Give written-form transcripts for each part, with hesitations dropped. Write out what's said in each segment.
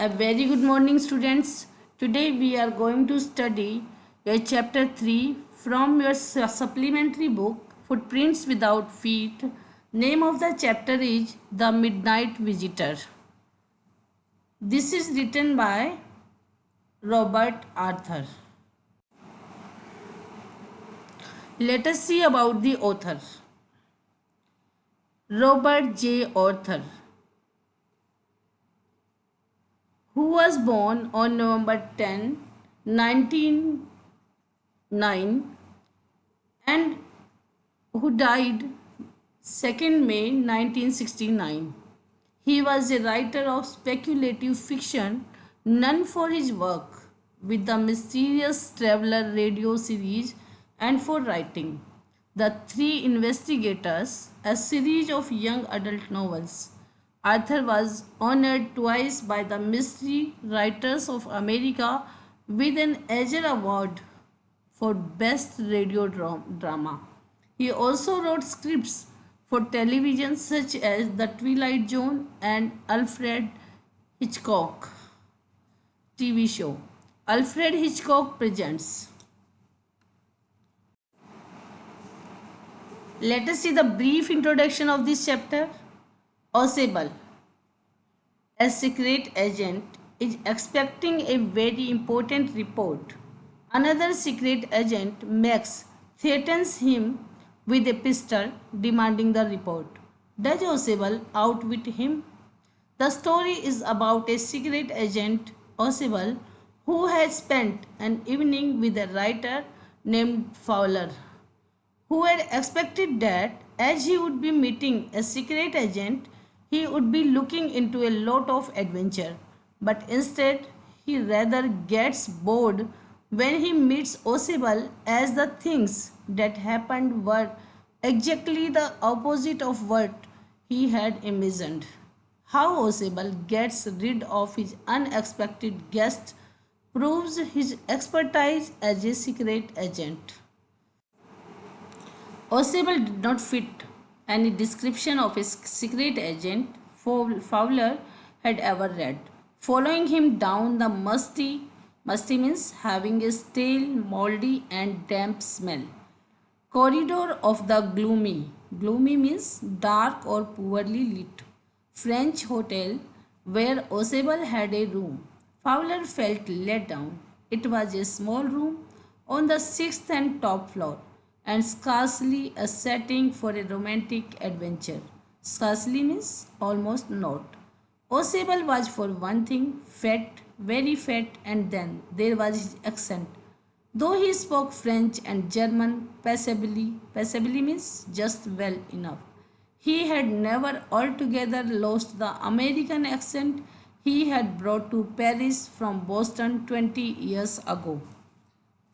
A very good morning, students. Today we are going to study your chapter 3 from your supplementary book Footprints Without Feet. Name of the chapter is The Midnight Visitor. This is written by Robert Arthur. Let us see about the author. Robert J. Arthur, who was born on November 10, 1909 and who died 2nd May 1969. He was a writer of speculative fiction known for his work with the Mysterious Traveler radio series and for writing The Three Investigators, a series of young adult novels. Arthur was honored twice by the Mystery Writers of America with an Eisner Award for Best Radio Drama. He also wrote scripts for television such as The Twilight Zone and Alfred Hitchcock TV show. Alfred Hitchcock Presents. Let us see the brief introduction of this chapter. Ausable, a secret agent, is expecting a very important report. Another secret agent, Max, threatens him with a pistol, demanding the report. Does Ausable outwit him? The story is about a secret agent, Ausable, who has spent an evening with a writer named Fowler, who had expected that as he would be meeting a secret agent, he would be looking into a lot of adventure. But instead, he rather gets bored when he meets Ausable, as the things that happened were exactly the opposite of what he had imagined. How Ausable gets rid of his unexpected guest proves his expertise as a secret agent. Ausable did not fit any description of a secret agent Fowler had ever read. Following him down the musty means having a stale, moldy, and damp smell, corridor of the gloomy means dark or poorly lit, French hotel where Ausable had a room. Fowler felt let down. It was a small room on the sixth and top floor, and scarcely a setting for a romantic adventure. Scarcely means almost not. Ausable was, for one thing, fat, very fat, and then there was his accent. Though he spoke French and German passably means just well enough, he had never altogether lost the American accent he had brought to Paris from Boston 20 years ago.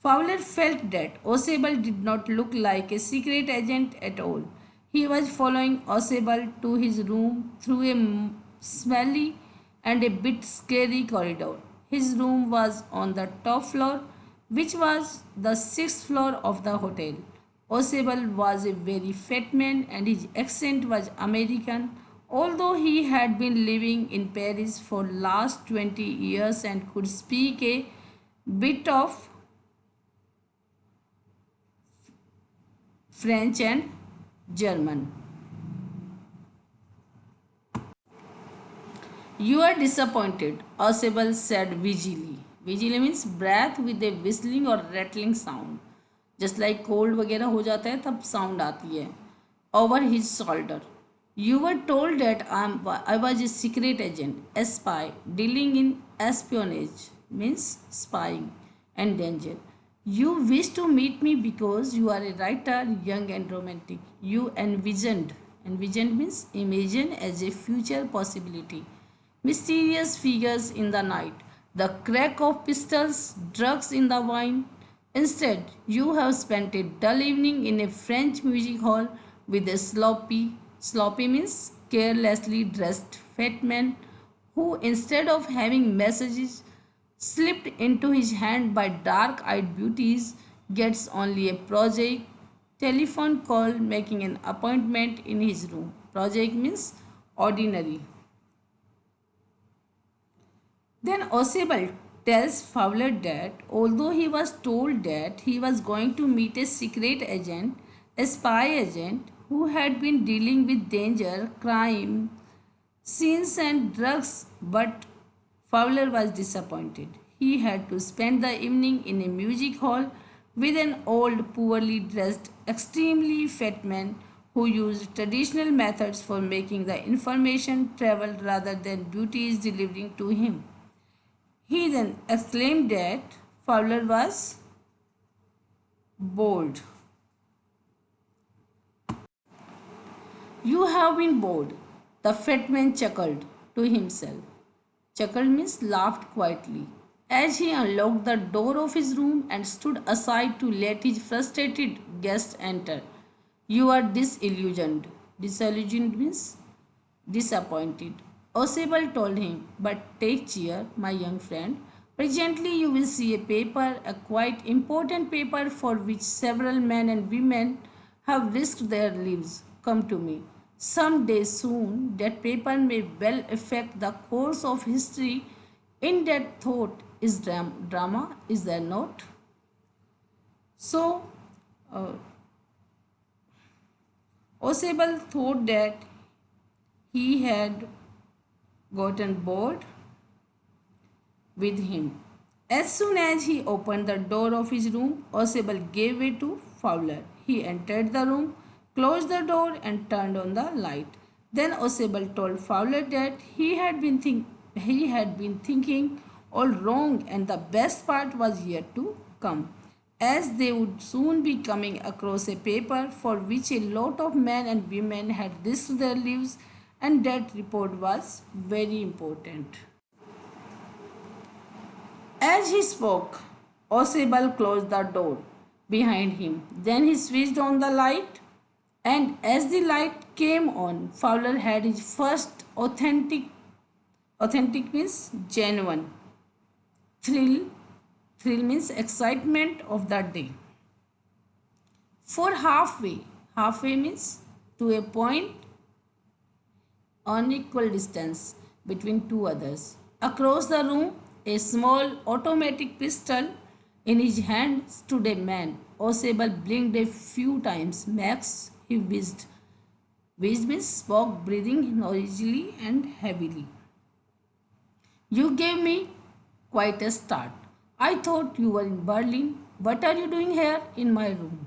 Fowler felt that Ausable did not look like a secret agent at all. He was following Ausable to his room through a smelly and a bit scary corridor. His room was on the top floor, which was the sixth floor of the hotel. Ausable was a very fat man and his accent was American, although he had been living in Paris for last 20 years and could speak a bit of French and German. You are disappointed, Ausable said vigily. Vigily means breath with a whistling or rattling sound. Just like cold वगैरह हो जाता है तब sound आती है. Over his shoulder. You were told that I was a secret agent, a spy, dealing in espionage, means spying, and danger. You wish to meet me because you are a writer, young and romantic. You envisioned means imagine as a future possibility. Mysterious figures in the night, the crack of pistols, drugs in the wine. Instead, you have spent a dull evening in a French music hall with a sloppy means carelessly dressed fat man who, instead of having messages slipped into his hand by dark-eyed beauties, gets only a prosaic telephone call making an appointment in his room. Prosaic means ordinary. Then Osable tells Fowler that although he was told that he was going to meet a secret agent, a spy agent who had been dealing with danger, crime, scenes, and drugs, but Fowler was disappointed. He had to spend the evening in a music hall with an old, poorly dressed, extremely fat man who used traditional methods for making the information travel rather than beauties delivering to him. He then exclaimed that Fowler was bored. You have been bored. The fat man chuckled to himself. Chuckled means laughed quietly as he unlocked the door of his room and stood aside to let his frustrated guest enter. You are disillusioned. Disillusioned means disappointed. Osable told him, but take cheer, my young friend. Presently you will see a paper, a quite important paper for which several men and women have risked their lives. Come to me. Some day soon, that paper may well affect the course of history. In that thought is drama, is there not? So, uh, Osable thought that he had gotten bored with him. As soon as he opened the door of his room, Osable gave way to Fowler. He entered the room, closed the door, and turned on the light. Then Osable told Fowler that he had been thinking all wrong, and the best part was yet to come, as they would soon be coming across a paper for which a lot of men and women had risked their lives, and that report was very important. As he spoke, Osable closed the door behind him. Then he switched on the light, and as the light came on, Fowler had his first authentic means genuine thrill. Thrill means excitement of that day. For halfway means to a point on equal distance between two others. Across the room, a small automatic pistol in his hand stood a man. Osable blinked a few times. Max, he whizzed. Whizzed means spoke, breathing noisily and heavily. You gave me quite a start. I thought you were in Berlin. What are you doing here in my room?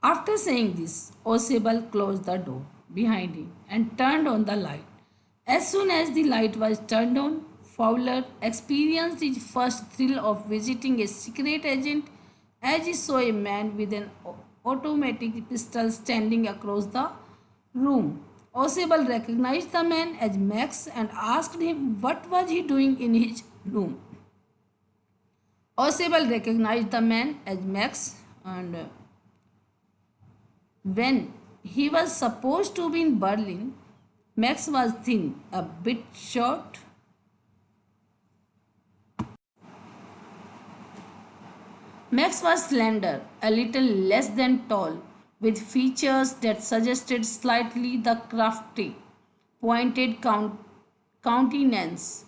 After saying this, Osable closed the door behind him and turned on the light. As soon as the light was turned on, Fowler experienced his first thrill of visiting a secret agent as he saw a man with an automatic pistol standing across the room. Osable recognized the man as Max and asked him what was he doing in his room. Osable recognized the man as Max, and when he was supposed to be in Berlin, Max was thin, a bit short. Max was slender, a little less than tall, with features that suggested slightly the crafty, pointed countenance,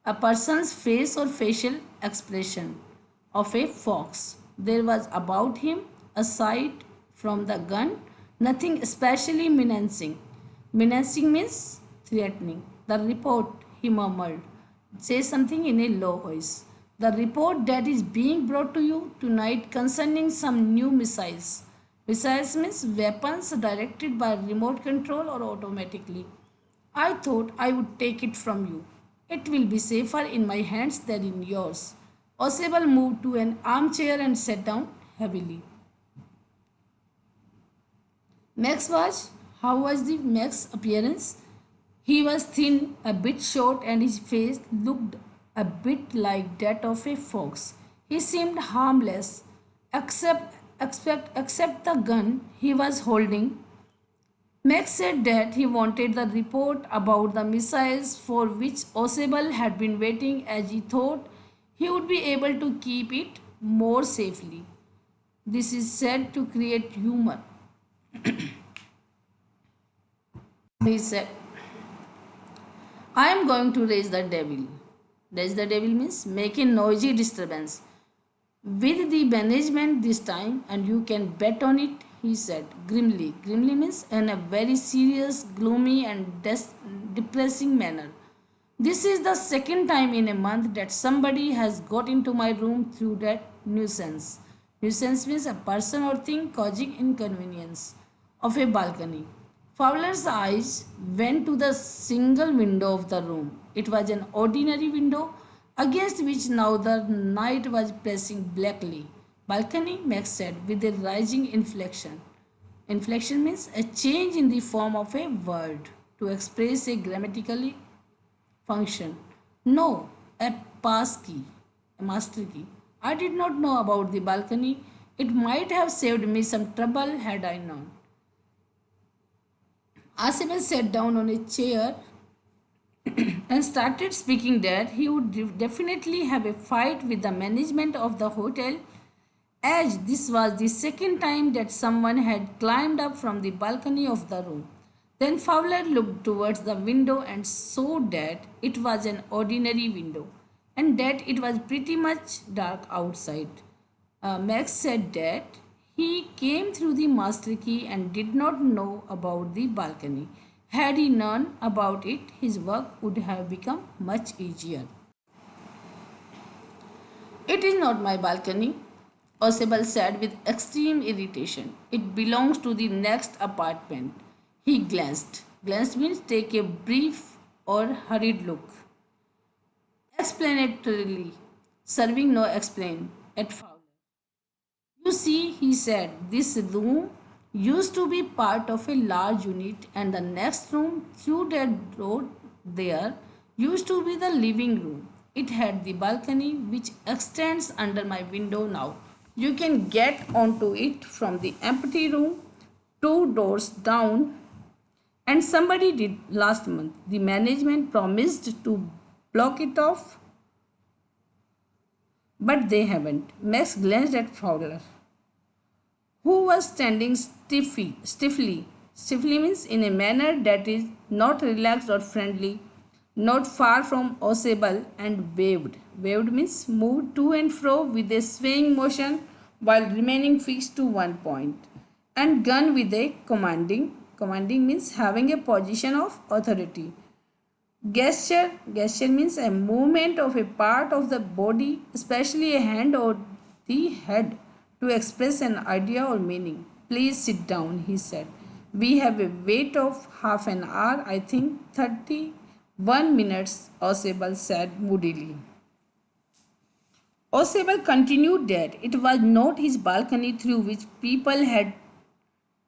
a person's face or facial expression of a fox. There was about him, aside from the gun, nothing especially menacing. Menacing means threatening. The report, he murmured, say something in a low voice. The report that is being brought to you tonight concerning some new missiles. Missiles means weapons directed by remote control or automatically. I thought I would take it from you. It will be safer in my hands than in yours. Osable moved to an armchair and sat down heavily. Max was, how was the Max appearance? He was thin, a bit short, and his face looked a bit like that of a fox. He seemed harmless, except the gun he was holding. Max said that he wanted the report about the missiles for which Osable had been waiting, as he thought he would be able to keep it more safely. This is said to create humor. He said, I am going to raise the devil. Raise the devil means make a noisy disturbance with the management this time, and you can bet on it, he said grimly. Grimly means in a very serious, gloomy, and depressing manner. This is the second time in a month that somebody has got into my room through that nuisance. Nuisance means a person or thing causing inconvenience of a balcony. Fowler's eyes went to the single window of the room. It was an ordinary window against which now the night was pressing blackly. Balcony, Max said with a rising inflection. Inflection means a change in the form of a word to express a grammatically function. No, a pass key, a master key. I did not know about the balcony. It might have saved me some trouble had I known. Asibel sat down on a chair and started speaking that he would definitely have a fight with the management of the hotel, as this was the second time that someone had climbed up from the balcony of the room. Then Fowler looked towards the window and saw that it was an ordinary window and that it was pretty much dark outside. Max said that he came through the master key and did not know about the balcony. Had he known about it, his work would have become much easier. It is not my balcony, Osable said with extreme irritation. It belongs to the next apartment. He glanced. Glance means take a brief or hurried look. Explanatorily, serving no explain at Fowler. You see, he said, this room used to be part of a large unit, and the next room through that road there used to be the living room. It had the balcony which extends under my window now. You can get onto it from the empty room two doors down, and somebody did last month. The management promised to block it off, but they haven't. Max glanced at Fowler, who was standing stiffly. Stiffly means in a manner that is not relaxed or friendly, not far from Osable, and waved. Waved means moved to and fro with a swaying motion while remaining fixed to one point. And gun with a commanding. Commanding means having a position of authority. Gesture means a movement of a part of the body, especially a hand or the head, to express an idea or meaning. Please sit down, he said. We have a wait of half an hour, I think 31 minutes, Osable said moodily. Osable continued that it was not his balcony through which people had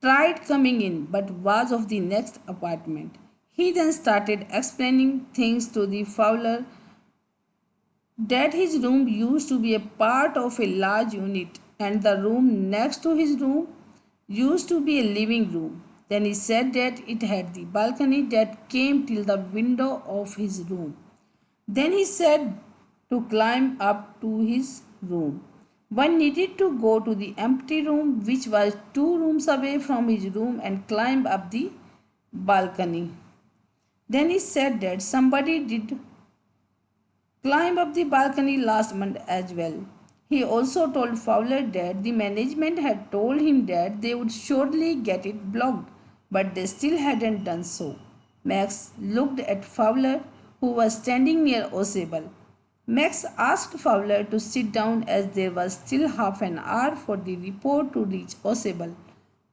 tried coming in, but was of the next apartment. He then started explaining things to the Fowler, that his room used to be a part of a large unit and the room next to his room used to be a living room. Then he said that it had the balcony that came till the window of his room. Then he said to climb up to his room. One needed to go to the empty room, which was two rooms away from his room, and climb up the balcony. Then he said that somebody did climb up the balcony last month as well. He also told Fowler that the management had told him that they would surely get it blocked, but they still hadn't done so. Max looked at Fowler, who was standing near Osable. Max asked Fowler to sit down as there was still half an hour for the report to reach Osable.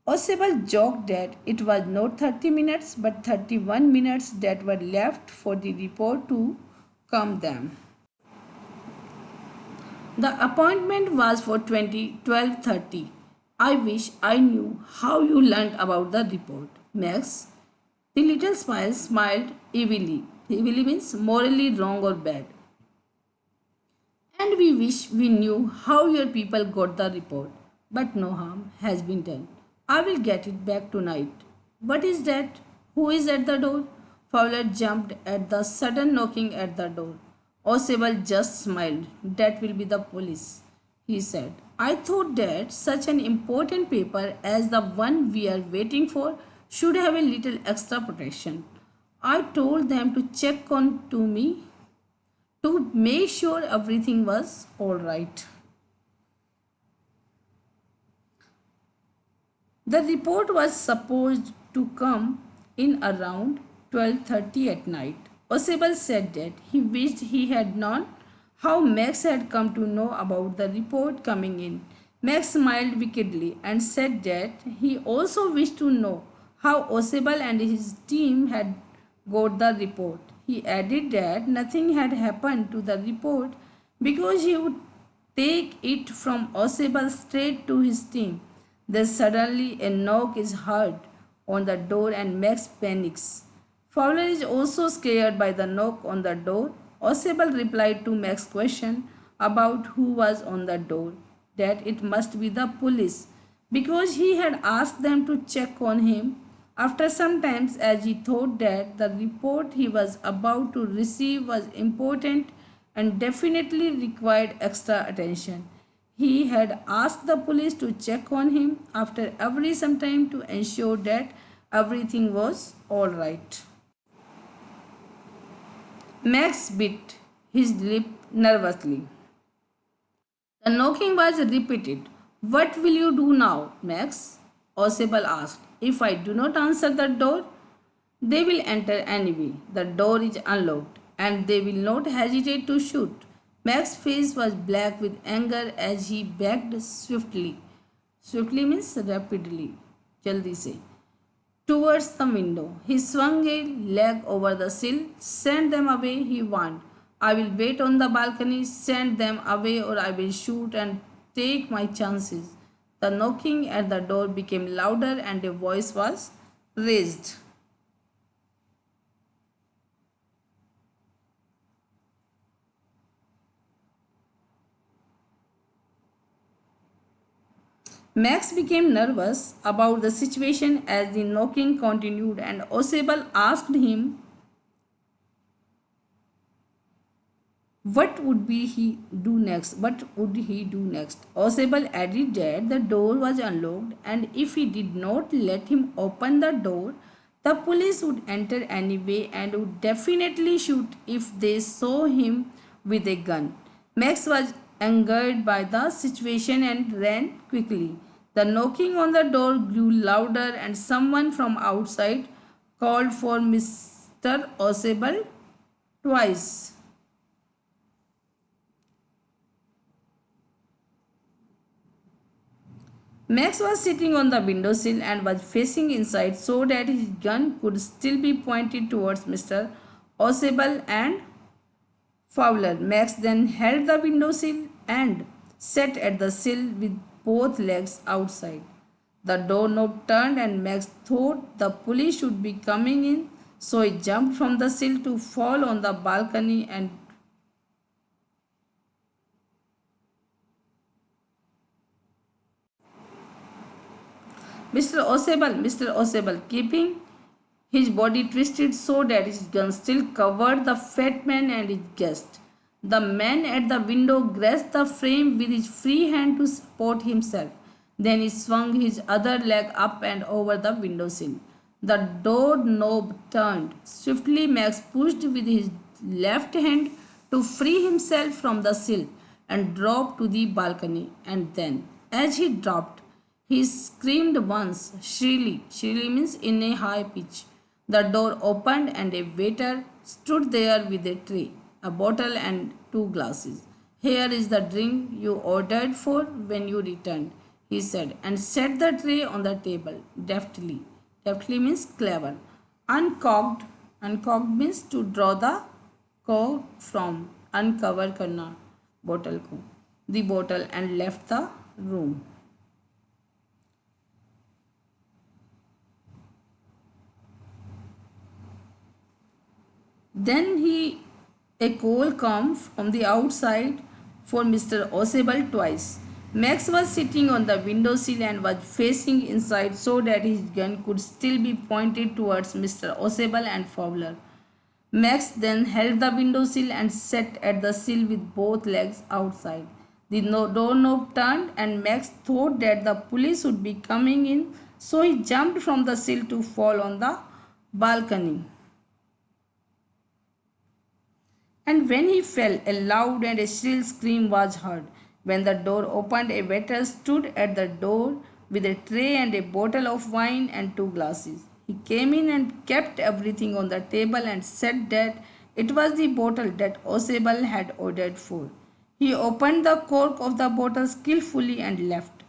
Osable joked that it was not 30 minutes but 31 minutes that were left for the report to come them. The appointment was for 12:30. I wish I knew how you learned about the report, Max. The little smile smiled evilly. Evilly means morally wrong or bad. And we wish we knew how your people got the report. But no harm has been done. I will get it back tonight. What is that? Who is at the door? Fowler jumped at the sudden knocking at the door. Osable just smiled. That will be the police, he said. I thought that such an important paper as the one we are waiting for should have a little extra protection. I told them to check on to me to make sure everything was all right. The report was supposed to come in around 12:30 at night. Osable said that he wished he had known how Max had come to know about the report coming in. Max smiled wickedly and said that he also wished to know how Osable and his team had got the report. He added that nothing had happened to the report because he would take it from Osable straight to his team. Then suddenly a knock is heard on the door and Max panics. Fowler is also scared by the knock on the door. Osable replied to Max's question about who was on the door, that it must be the police because he had asked them to check on him. After some time, as he thought that the report he was about to receive was important and definitely required extra attention, he had asked the police to check on him after every some time to ensure that everything was all right. Max bit his lip nervously. The knocking was repeated. What will you do now, Max? Osable asked. If I do not answer the door, they will enter anyway. The door is unlocked and they will not hesitate to shoot. Max's face was black with anger as he backed swiftly. Swiftly means rapidly. Jaldi se. Towards the window. He swung a leg over the sill. Send them away, he warned. I will wait on the balcony. Send them away or I will shoot and take my chances. The knocking at the door became louder and a voice was raised. Max became nervous about the situation as the knocking continued and Osable asked him what would he do next? Osable added that the door was unlocked and if he did not let him open the door, the police would enter anyway and would definitely shoot if they saw him with a gun. Max was angered by the situation and ran quickly. The knocking on the door grew louder and someone from outside called for Mr. Osable twice. Max was sitting on the windowsill and was facing inside so that his gun could still be pointed towards Mr. Osable and Fowler. Max then held the windowsill and sat at the sill with both legs outside. The doorknob turned and Max thought the police should be coming in, so he jumped from the sill to fall on the balcony and Mr. Osable, keeping his body twisted so that his gun still covered the fat man and his guest. The man at the window grasped the frame with his free hand to support himself. Then he swung his other leg up and over the windowsill. The door knob turned. Swiftly, Max pushed with his left hand to free himself from the sill and dropped to the balcony. And then, as he dropped, he screamed once, shrilly. Shrilly means in a high pitch. The door opened and a waiter stood there with a tray, a bottle and two glasses. Here is the drink you ordered for when you returned, he said, and set the tray on the table deftly. Deftly means clever. Uncorked. Uncorked means to draw the cork from. Uncover karna bottle ko. The bottle and left the room. Then a call came from the outside for Mr. Osable twice. Max was sitting on the windowsill and was facing inside so that his gun could still be pointed towards Mr. Osable and Fowler. Max then held the windowsill and sat at the sill with both legs outside. The doorknob turned and Max thought that the police would be coming in, so he jumped from the sill to fall on the balcony. And when he fell, a loud and a shrill scream was heard. When the door opened, a waiter stood at the door with a tray and a bottle of wine and two glasses. He came in and kept everything on the table and said that it was the bottle that Osable had ordered for. He opened the cork of the bottle skillfully and left.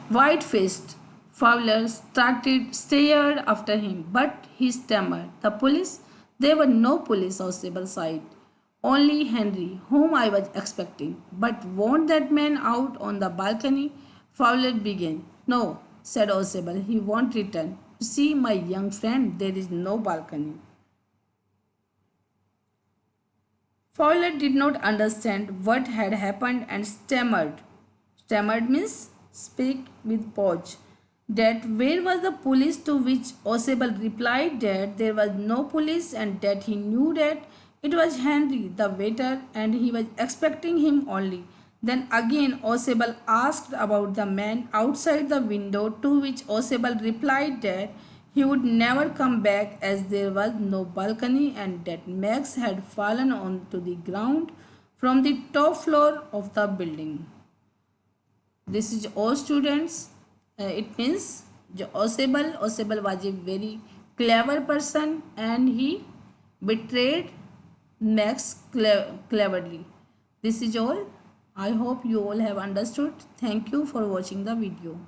White-faced Fowler stared after him, but he stammered. The police? There were no police on Sybil's side. Only Henry, whom I was expecting. But won't that man out on the balcony? Fowler began. No, said Osable, he won't return. You see, my young friend, there is no balcony. Fowler did not understand what had happened and stammered. Stammered means speak with pause. That where was the police, to which Osable replied that there was no police and that he knew that it was Henry the waiter and he was expecting him only. Then again Osable asked about the man outside the window, to which Osable replied that he would never come back as there was no balcony and that Max had fallen onto the ground from the top floor of the building. This is all students. It means Osable was a very clever person and he betrayed Max cleverly. This is all. I hope you all have understood. Thank you for watching the video.